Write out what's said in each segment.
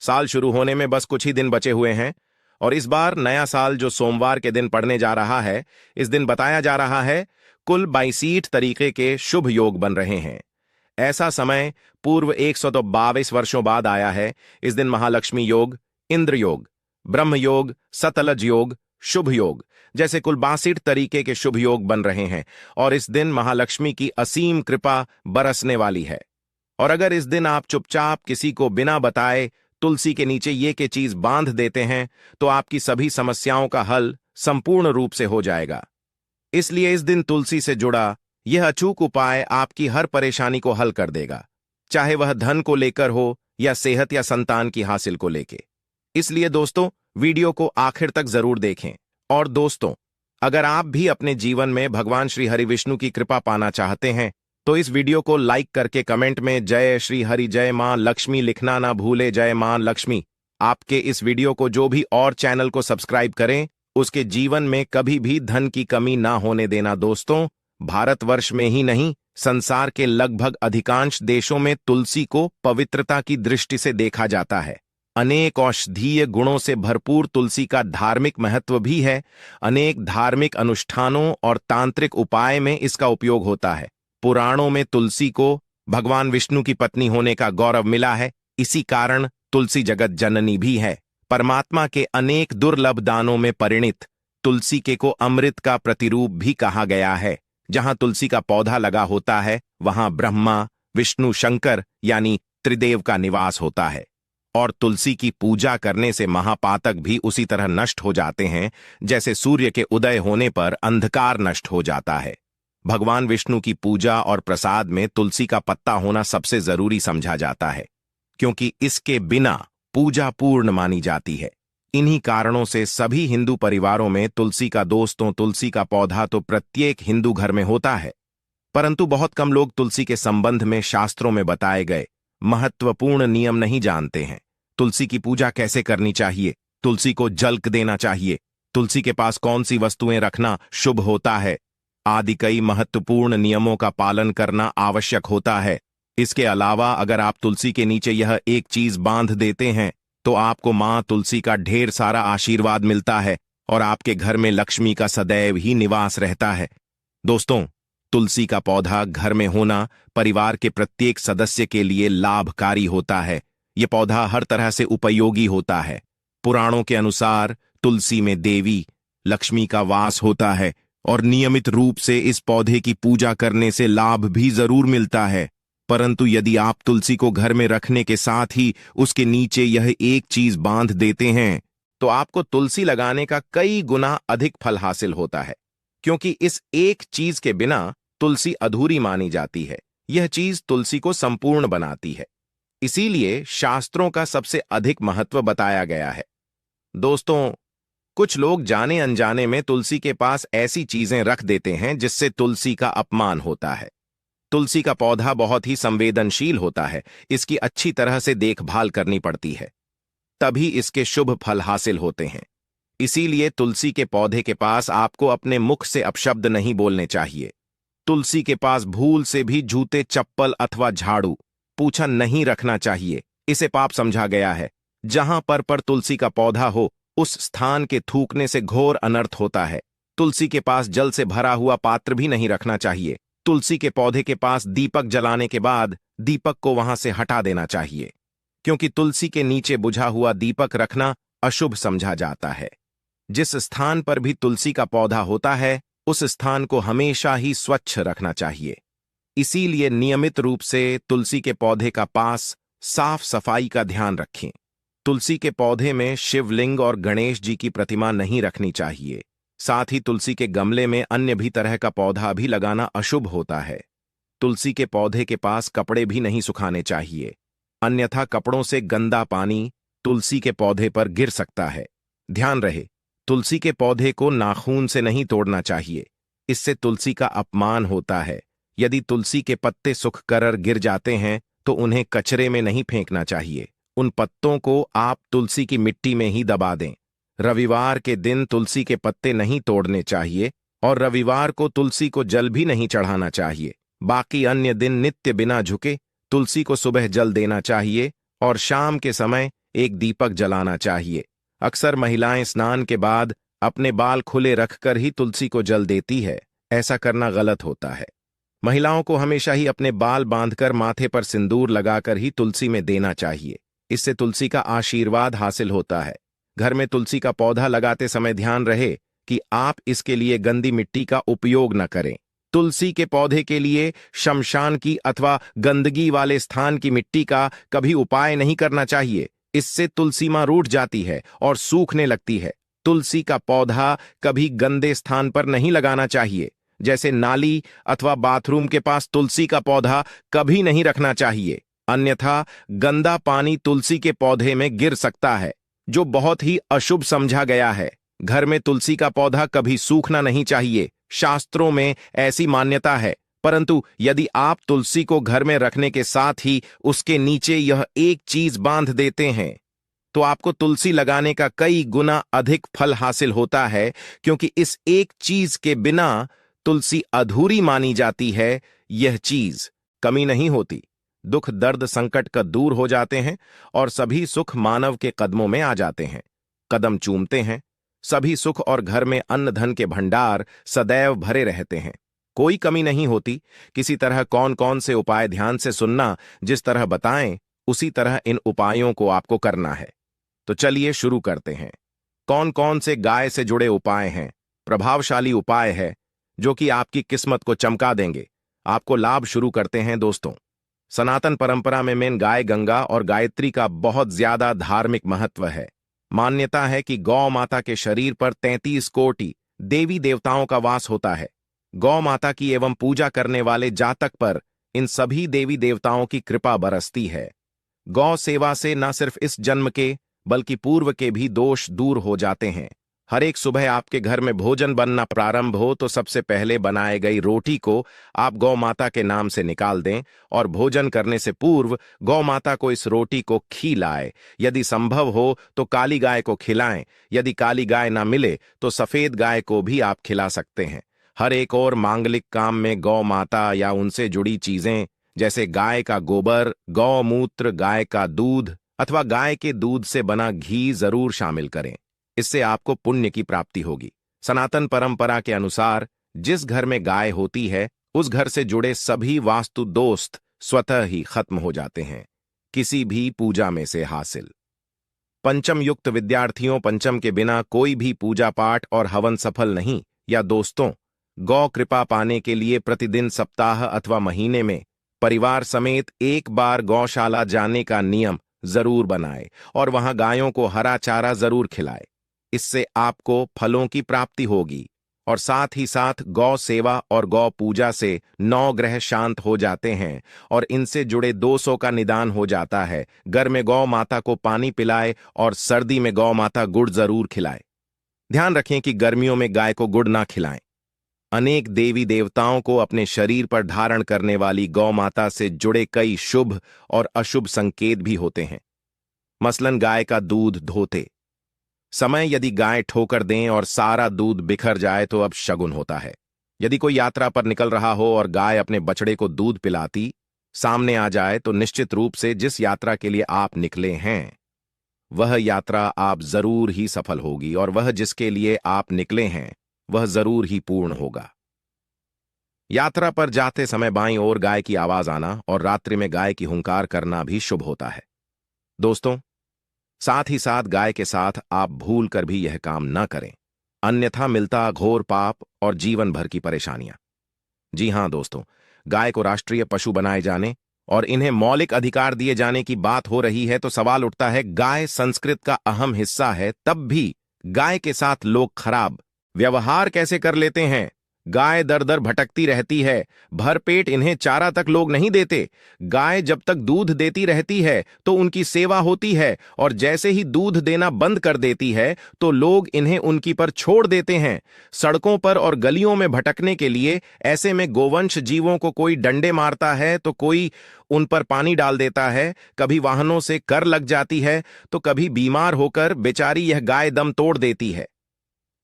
साल शुरू होने में बस कुछ ही दिन बचे हुए हैं और इस बार नया साल जो सोमवार के दिन पड़ने जा रहा है, इस दिन बताया जा रहा है कुल 62 तरीके के शुभ योग बन रहे हैं। ऐसा समय पूर्व 122 वर्षों बाद आया है। इस दिन महालक्ष्मी योग, इंद्र योग, ब्रह्म योग, सतलज योग, शुभ योग जैसे कुल 62 तरीके के शुभ योग बन रहे हैं और इस दिन महालक्ष्मी की असीम कृपा बरसने वाली है। और अगर इस दिन आप चुपचाप किसी को बिना बताए तुलसी के नीचे ये के चीज बांध देते हैं तो आपकी सभी समस्याओं का हल संपूर्ण रूप से हो जाएगा। इसलिए इस दिन तुलसी से जुड़ा यह अचूक उपाय आपकी हर परेशानी को हल कर देगा, चाहे वह धन को लेकर हो या सेहत या संतान की हासिल को लेकर। इसलिए दोस्तों, वीडियो को आखिर तक जरूर देखें। और दोस्तों, अगर आप भी अपने जीवन में भगवान श्री हरि विष्णु की कृपा पाना चाहते हैं तो इस वीडियो को लाइक करके कमेंट में जय श्री हरि जय मां लक्ष्मी लिखना ना भूले। जय मां लक्ष्मी। आपके इस वीडियो को जो भी और चैनल को सब्सक्राइब करें उसके जीवन में कभी भी धन की कमी ना होने देना। दोस्तों, भारतवर्ष में ही नहीं, संसार के लगभग अधिकांश देशों में तुलसी को पवित्रता की दृष्टि से देखा जाता है। अनेक औषधीय गुणों से भरपूर तुलसी का धार्मिक महत्व भी है। अनेक धार्मिक अनुष्ठानों और तांत्रिक उपाय में इसका उपयोग होता है। पुराणों में तुलसी को भगवान विष्णु की पत्नी होने का गौरव मिला है। इसी कारण तुलसी जगत जननी भी है। परमात्मा के अनेक दुर्लभ दानों में परिणित तुलसी के को अमृत का प्रतिरूप भी कहा गया है। जहां तुलसी का पौधा लगा होता है वहां ब्रह्मा, विष्णु, शंकर यानी त्रिदेव का निवास होता है। और तुलसी की पूजा करने से महापातक भी उसी तरह नष्ट हो जाते हैं जैसे सूर्य के उदय होने पर अंधकार नष्ट हो जाता है। भगवान विष्णु की पूजा और प्रसाद में तुलसी का पत्ता होना सबसे जरूरी समझा जाता है, क्योंकि इसके बिना पूजा पूर्ण मानी जाती है। इन्हीं कारणों से सभी हिंदू परिवारों में तुलसी का तुलसी का पौधा तो प्रत्येक हिंदू घर में होता है। परंतु बहुत कम लोग तुलसी के संबंध में शास्त्रों में बताए गए महत्वपूर्ण नियम नहीं जानते हैं। तुलसी की पूजा कैसे करनी चाहिए, तुलसी को जल देना चाहिए, तुलसी के पास कौन सी वस्तुएं रखना शुभ होता है आदि कई महत्वपूर्ण नियमों का पालन करना आवश्यक होता है। इसके अलावा अगर आप तुलसी के नीचे यह एक चीज बांध देते हैं तो आपको मां तुलसी का ढेर सारा आशीर्वाद मिलता है और आपके घर में लक्ष्मी का सदैव ही निवास रहता है। दोस्तों, तुलसी का पौधा घर में होना परिवार के प्रत्येक सदस्य के लिए लाभकारी होता है। यह पौधा हर तरह से उपयोगी होता है। पुराणों के अनुसार तुलसी में देवी लक्ष्मी का वास होता है और नियमित रूप से इस पौधे की पूजा करने से लाभ भी जरूर मिलता है। परंतु यदि आप तुलसी को घर में रखने के साथ ही उसके नीचे यह एक चीज बांध देते हैं तो आपको तुलसी लगाने का कई गुना अधिक फल हासिल होता है, क्योंकि इस एक चीज के बिना तुलसी अधूरी मानी जाती है। यह चीज तुलसी को संपूर्ण बनाती है। इसीलिए शास्त्रों का सबसे अधिक महत्व बताया गया है। दोस्तों, कुछ लोग जाने अनजाने में तुलसी के पास ऐसी चीजें रख देते हैं जिससे तुलसी का अपमान होता है। तुलसी का पौधा बहुत ही संवेदनशील होता है। इसकी अच्छी तरह से देखभाल करनी पड़ती है, तभी इसके शुभ फल हासिल होते हैं। इसीलिए तुलसी के पौधे के पास आपको अपने मुख से अपशब्द नहीं बोलने चाहिए। तुलसी के पास भूल से भी जूते, चप्पल अथवा झाड़ू, पूछा नहीं रखना चाहिए। इसे पाप समझा गया है। जहां पर तुलसी का पौधा हो उस स्थान के थूकने से घोर अनर्थ होता है। तुलसी के पास जल से भरा हुआ पात्र भी नहीं रखना चाहिए। तुलसी के पौधे के पास दीपक जलाने के बाद दीपक को वहां से हटा देना चाहिए, क्योंकि तुलसी के नीचे बुझा हुआ दीपक रखना अशुभ समझा जाता है। जिस स्थान पर भी तुलसी का पौधा होता है उस स्थान को हमेशा ही स्वच्छ रखना चाहिए। इसीलिए नियमित रूप से तुलसी के पौधे का पास साफ सफाई का ध्यान रखें। तुलसी के पौधे में शिवलिंग और गणेश जी की प्रतिमा नहीं रखनी चाहिए। साथ ही तुलसी के गमले में अन्य भी तरह का पौधा भी लगाना अशुभ होता है। तुलसी के पौधे के पास कपड़े भी नहीं सुखाने चाहिए, अन्यथा कपड़ों से गंदा पानी तुलसी के पौधे पर गिर सकता है। ध्यान रहे, तुलसी के पौधे को नाखून से नहीं तोड़ना चाहिए, इससे तुलसी का अपमान होता है। यदि तुलसी के पत्ते सूख कर गिर जाते हैं तो उन्हें कचरे में नहीं फेंकना चाहिए। उन पत्तों को आप तुलसी की मिट्टी में ही दबा दें। रविवार के दिन तुलसी के पत्ते नहीं तोड़ने चाहिए और रविवार को तुलसी को जल भी नहीं चढ़ाना चाहिए। बाकी अन्य दिन नित्य बिना झुके तुलसी को सुबह जल देना चाहिए और शाम के समय एक दीपक जलाना चाहिए। अक्सर महिलाएं स्नान के बाद अपने बाल खुले रखकर ही तुलसी को जल देती है। ऐसा करना गलत होता है। महिलाओं को हमेशा ही अपने बाल बांधकर माथे पर सिंदूर लगाकर ही तुलसी में देना चाहिए। इससे तुलसी का आशीर्वाद हासिल होता है। घर में तुलसी का पौधा लगाते समय ध्यान रहे कि आप इसके लिए गंदी मिट्टी का उपयोग न करें। तुलसी के पौधे के लिए शमशान की अथवा गंदगी वाले स्थान की मिट्टी का कभी उपाय नहीं करना चाहिए। इससे तुलसी मां रूठ जाती है और सूखने लगती है। तुलसी का पौधा कभी गंदे स्थान पर नहीं लगाना चाहिए, जैसे नाली अथवा बाथरूम के पास तुलसी का पौधा कभी नहीं रखना चाहिए। अन्यथा गंदा पानी तुलसी के पौधे में गिर सकता है, जो बहुत ही अशुभ समझा गया है। घर में तुलसी का पौधा कभी सूखना नहीं चाहिए। शास्त्रों में ऐसी मान्यता है। परंतु यदि आप तुलसी को घर में रखने के साथ ही उसके नीचे यह एक चीज बांध देते हैं, तो आपको तुलसी लगाने का कई गुना अधिक फल हासिल होता है, क्योंकि इस एक चीज के बिना तुलसी अधूरी मानी जाती है। यह चीज कमी नहीं होती। दुख दर्द संकट का दूर हो जाते हैं और सभी सुख मानव के कदमों में आ जाते हैं। कदम चूमते हैं सभी सुख और घर में अन्न धन के भंडार सदैव भरे रहते हैं। कोई कमी नहीं होती। किसी तरह कौन कौन से उपाय ध्यान से सुनना, जिस तरह बताएं उसी तरह इन उपायों को आपको करना है। तो चलिए शुरू करते हैं। कौन कौन से गाय से जुड़े उपाय हैं, प्रभावशाली उपाय है जो कि आपकी किस्मत को चमका देंगे, आपको लाभ शुरू करते हैं। दोस्तों, सनातन परंपरा में मेन गाय गंगा और गायत्री का बहुत ज्यादा धार्मिक महत्व है। मान्यता है कि गौ माता के शरीर पर 33 कोटि देवी देवताओं का वास होता है। गौ माता की एवं पूजा करने वाले जातक पर इन सभी देवी देवताओं की कृपा बरसती है। गौ सेवा से न सिर्फ इस जन्म के बल्कि पूर्व के भी दोष दूर हो जाते हैं। हर एक सुबह आपके घर में भोजन बनना प्रारंभ हो तो सबसे पहले बनाए गई रोटी को आप गौ माता के नाम से निकाल दें और भोजन करने से पूर्व गौ माता को इस रोटी को खिलाएं। यदि संभव हो तो काली गाय को खिलाएं। यदि काली गाय ना मिले तो सफेद गाय को भी आप खिला सकते हैं। हर एक और मांगलिक काम में गौ माता या उनसे जुड़ी चीजें जैसे गाय का गोबर, गौमूत्र, गाय का दूध अथवा गाय के दूध से बना घी जरूर शामिल करें। इससे आपको पुण्य की प्राप्ति होगी। सनातन परंपरा के अनुसार जिस घर में गाय होती है उस घर से जुड़े सभी वास्तु दोष स्वतः ही खत्म हो जाते हैं, किसी भी पूजा में से हासिल। पंचम युक्त विद्यार्थियों, पंचम के बिना कोई भी पूजा पाठ और हवन सफल नहीं। या दोस्तों, गौ कृपा पाने के लिए प्रतिदिन, सप्ताह अथवा महीने में परिवार समेत एक बार गौशाला जाने का नियम जरूर बनाए और वहां गायों को हरा चारा जरूर खिलाए। इससे आपको फलों की प्राप्ति होगी और साथ ही साथ गौ सेवा और गौ पूजा से 9 ग्रह शांत हो जाते हैं और इनसे जुड़े दोषों का निदान हो जाता है। घर में गौ माता को पानी पिलाए और सर्दी में गौ माता गुड़ जरूर खिलाए। ध्यान रखें कि गर्मियों में गाय को गुड़ ना खिलाएं। अनेक देवी देवताओं को अपने शरीर पर धारण करने वाली गौ माता से जुड़े कई शुभ और अशुभ संकेत भी होते हैं। मसलन गाय का दूध धोते समय यदि गाय ठोकर दें और सारा दूध बिखर जाए तो अब शगुन होता है। यदि कोई यात्रा पर निकल रहा हो और गाय अपने बछड़े को दूध पिलाती सामने आ जाए तो निश्चित रूप से जिस यात्रा के लिए आप निकले हैं वह यात्रा आप जरूर ही सफल होगी और वह जिसके लिए आप निकले हैं वह जरूर ही पूर्ण होगा। यात्रा पर जाते समय बाईं ओर गाय की आवाज आना और रात्रि में गाय की हुंकार करना भी शुभ होता है। दोस्तों, साथ ही साथ गाय के साथ आप भूल कर भी यह काम न करें, अन्यथा मिलता घोर पाप और जीवन भर की परेशानियां। जी हां दोस्तों, गाय को राष्ट्रीय पशु बनाए जाने और इन्हें मौलिक अधिकार दिए जाने की बात हो रही है तो सवाल उठता है, गाय संस्कृत का अहम हिस्सा है, तब भी गाय के साथ लोग खराब व्यवहार कैसे कर लेते हैं। गाय दर दर भटकती रहती है, भरपेट इन्हें चारा तक लोग नहीं देते। गाय जब तक दूध देती रहती है तो उनकी सेवा होती है और जैसे ही दूध देना बंद कर देती है तो लोग इन्हें उनकी पर छोड़ देते हैं, सड़कों पर और गलियों में भटकने के लिए। ऐसे में गोवंश जीवों को कोई डंडे मारता है तो कोई उन पर पानी डाल देता है, कभी वाहनों से कर लग जाती है तो कभी बीमार होकर बेचारी यह गाय दम तोड़ देती है।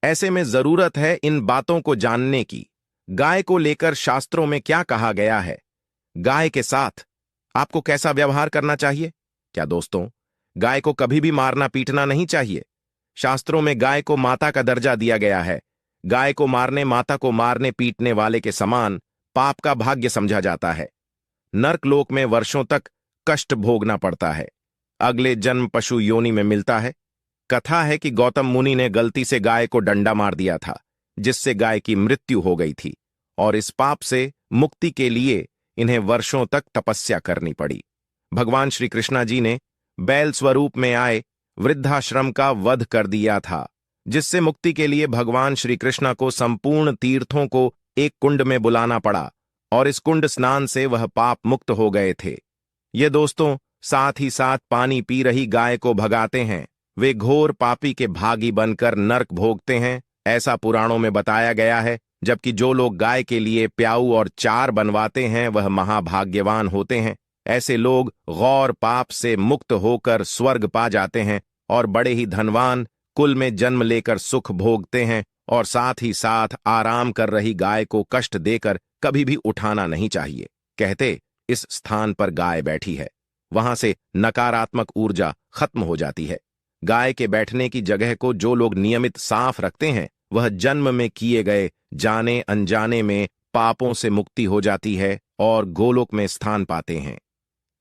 ऐसे में जरूरत है इन बातों को जानने की। गाय को लेकर शास्त्रों में क्या कहा गया है, गाय के साथ आपको कैसा व्यवहार करना चाहिए। क्या दोस्तों, गाय को कभी भी मारना पीटना नहीं चाहिए। शास्त्रों में गाय को माता का दर्जा दिया गया है। गाय को मारने माता को मारने पीटने वाले के समान पाप का भाग्य समझा जाता है। नर्कलोक में वर्षों तक कष्ट भोगना पड़ता है। अगले जन्म पशु योनि में मिलता है। कथा है कि गौतम मुनि ने गलती से गाय को डंडा मार दिया था, जिससे गाय की मृत्यु हो गई थी, और इस पाप से मुक्ति के लिए इन्हें वर्षों तक तपस्या करनी पड़ी। भगवान श्री कृष्णा जी ने बैल स्वरूप में आए वृद्धाश्रम का वध कर दिया था, जिससे मुक्ति के लिए भगवान श्री कृष्णा को संपूर्ण तीर्थों को एक कुंड में बुलाना पड़ा, और इस कुंड स्नान से वह पाप मुक्त हो गए थे। ये दोस्तों साथ ही साथ पानी पी रही गाय को भगाते हैं। वे घोर पापी के भागी बनकर नर्क भोगते हैं, ऐसा पुराणों में बताया गया है। जबकि जो लोग गाय के लिए प्याऊ और चार बनवाते हैं वह महाभाग्यवान होते हैं। ऐसे लोग गौर पाप से मुक्त होकर स्वर्ग पा जाते हैं और बड़े ही धनवान कुल में जन्म लेकर सुख भोगते हैं। और साथ ही साथ आराम कर रही गाय को कष्ट देकर कभी भी उठाना नहीं चाहिए। कहते इस स्थान पर गाय बैठी है, वहां से नकारात्मक ऊर्जा खत्म हो जाती है। गाय के बैठने की जगह को जो लोग नियमित साफ रखते हैं वह जन्म में किए गए जाने अनजाने में पापों से मुक्ति हो जाती है और गोलोक में स्थान पाते हैं।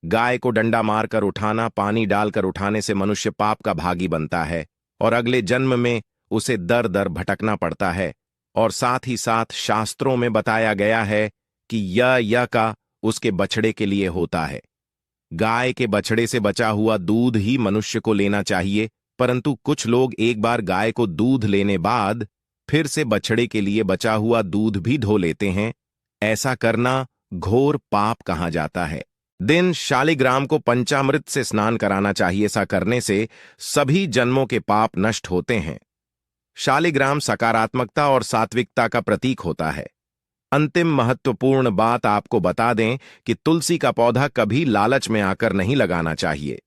गाय को डंडा मारकर उठाना, पानी डालकर उठाने से मनुष्य पाप का भागी बनता है और अगले जन्म में उसे दर दर भटकना पड़ता है। और साथ ही साथ शास्त्रों में बताया गया है कि यह का उसके बछड़े के लिए होता है। गाय के बछड़े से बचा हुआ दूध ही मनुष्य को लेना चाहिए, परंतु कुछ लोग एक बार गाय को दूध लेने बाद फिर से बछड़े के लिए बचा हुआ दूध भी धो लेते हैं। ऐसा करना घोर पाप कहा जाता है। दिन शालिग्राम को पंचामृत से स्नान कराना चाहिए। ऐसा करने से सभी जन्मों के पाप नष्ट होते हैं। शालिग्राम सकारात्मकता और सात्विकता का प्रतीक होता है। अंतिम महत्वपूर्ण बात आपको बता दें कि तुलसी का पौधा कभी लालच में आकर नहीं लगाना चाहिए।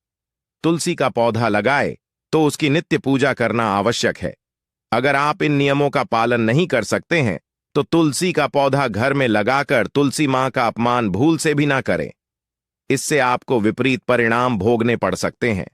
तुलसी का पौधा लगाए तो उसकी नित्य पूजा करना आवश्यक है। अगर आप इन नियमों का पालन नहीं कर सकते हैं तो तुलसी का पौधा घर में लगाकर तुलसी मां का अपमान भूल से भी ना करें। इससे आपको विपरीत परिणाम भोगने पड़ सकते हैं।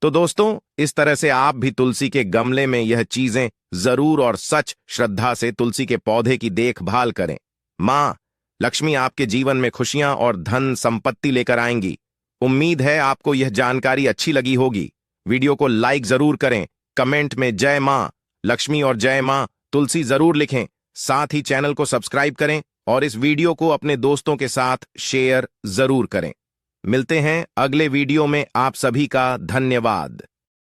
तो दोस्तों इस तरह से आप भी तुलसी के गमले में यह चीजें जरूर और सच श्रद्धा से तुलसी के पौधे की देखभाल करें। मां लक्ष्मी आपके जीवन में खुशियां और धन संपत्ति लेकर आएंगी। उम्मीद है आपको यह जानकारी अच्छी लगी होगी। वीडियो को लाइक जरूर करें, कमेंट में जय मां लक्ष्मी और जय मां तुलसी जरूर लिखें। साथ ही चैनल को सब्सक्राइब करें और इस वीडियो को अपने दोस्तों के साथ शेयर जरूर करें। मिलते हैं अगले वीडियो में। आप सभी का धन्यवाद।